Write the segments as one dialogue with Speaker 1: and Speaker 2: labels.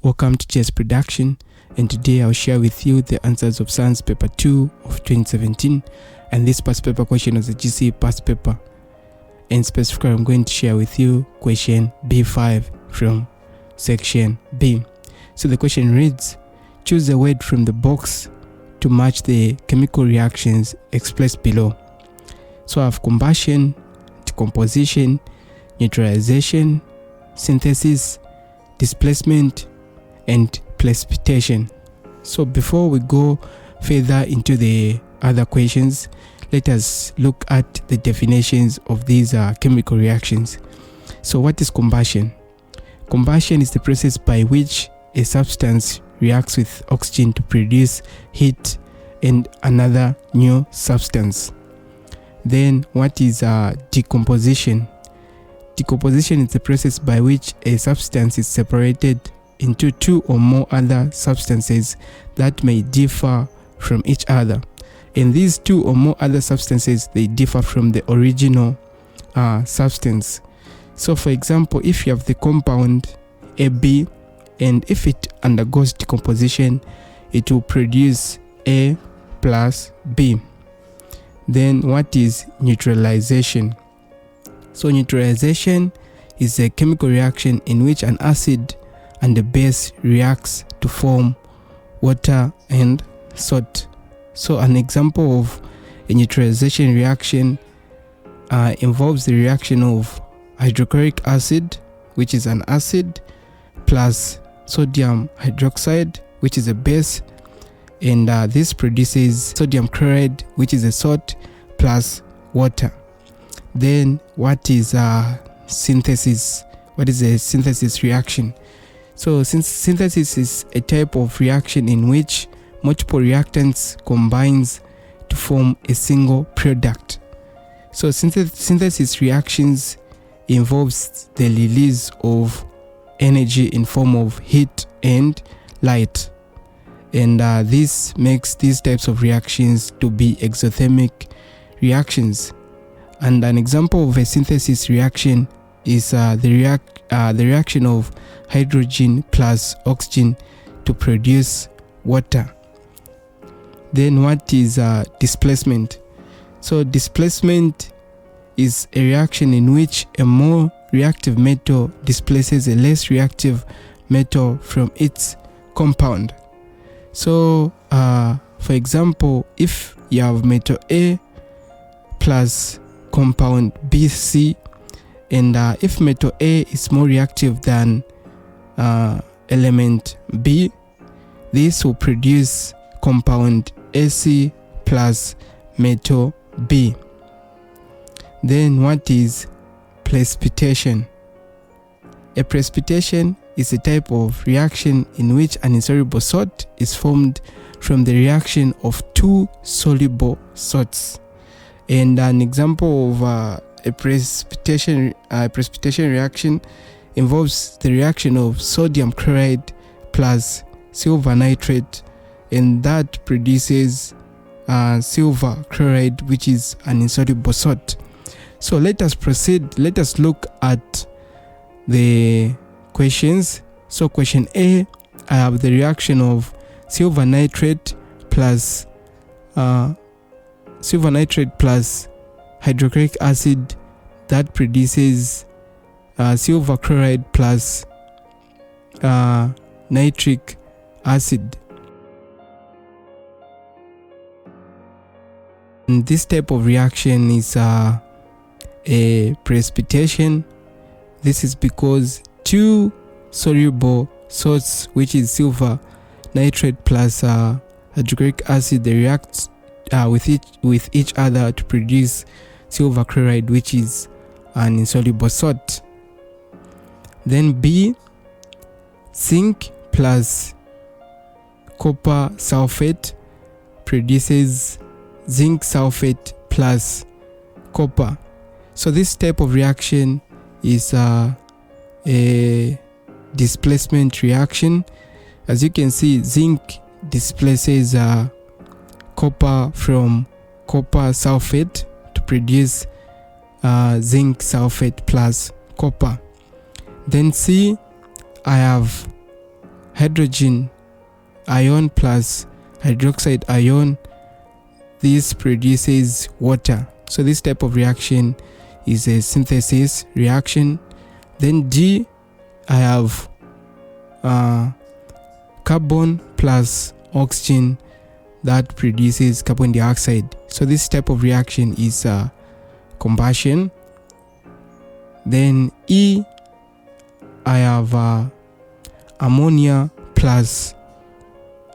Speaker 1: Welcome to GCE Production, and today I'll share with you the answers of Science Paper 2 of 2017, and this past paper question was a GCE past paper, and specifically I'm going to share with you question B5 from section B. So the question reads, choose a word from the box to match the chemical reactions expressed below. So I have combustion, decomposition, neutralization, synthesis, displacement, and precipitation. So before we go further into the other questions, let us look at the definitions of these chemical reactions. So what is combustion? Combustion is the process by which a substance reacts with oxygen to produce heat and another new substance. Then what is decomposition? Decomposition is the process by which a substance is separated into two or more other substances that may differ from each other. And these two or more other substances, they differ from the original substance. So for example, if you have the compound AB, and if it undergoes decomposition, it will produce A plus B. Then what is neutralization? So neutralization is a chemical reaction in which an acid and the base reacts to form water and salt. So an example of a neutralization reaction involves the reaction of hydrochloric acid, which is an acid, plus sodium hydroxide, which is a base, and this produces sodium chloride, which is a salt, plus water. Then what is synthesis? What is a synthesis reaction? So synthesis is a type of reaction in which multiple reactants combines to form a single product. So synthesis reactions involves the release of energy in form of heat and light, and this makes these types of reactions to be exothermic reactions. And an example of a synthesis reaction is the reaction of hydrogen plus oxygen to produce water. Then what is displacement? So displacement is a reaction in which a more reactive metal displaces a less reactive metal from its compound. So for example, if you have metal A plus compound BC, and if metal A is more reactive than element B, this will produce compound AC plus metal B. Then what is precipitation? A precipitation is a type of reaction in which an insoluble salt is formed from the reaction of two soluble salts. And an example of a precipitation reaction involves the reaction of sodium chloride plus silver nitrate, and that produces silver chloride, which is an insoluble salt. So let us proceed. Let us look at the questions. So question A, I have the reaction of silver nitrate plus hydrochloric acid that produces silver chloride plus nitric acid. And this type of reaction is a precipitation. This is because two soluble salts, which is silver nitrate plus hydrochloric acid, they react with each other to produce silver chloride, which is an insoluble salt. Then B, zinc plus copper sulfate produces zinc sulfate plus copper. So this type of reaction is a displacement reaction. As you can see, zinc displaces copper from copper sulfate to produce zinc sulfate plus copper. Then C, I have hydrogen ion plus hydroxide ion, this produces water. So this type of reaction is a synthesis reaction. Then D, I have carbon plus oxygen, that produces carbon dioxide. So this type of reaction is combustion. Then E, I have ammonia plus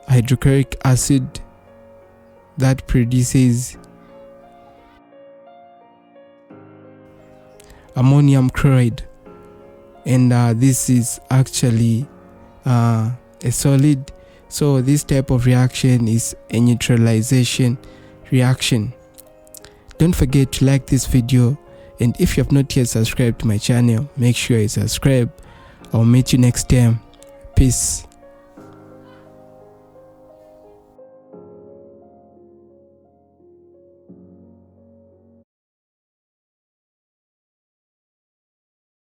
Speaker 1: hydrochloric acid, that produces ammonium chloride, and this is actually a solid. So this type of reaction is a neutralization reaction. Don't forget to like this video, and if you have not yet subscribed to my channel, make sure you subscribe. I'll meet you next time. Peace.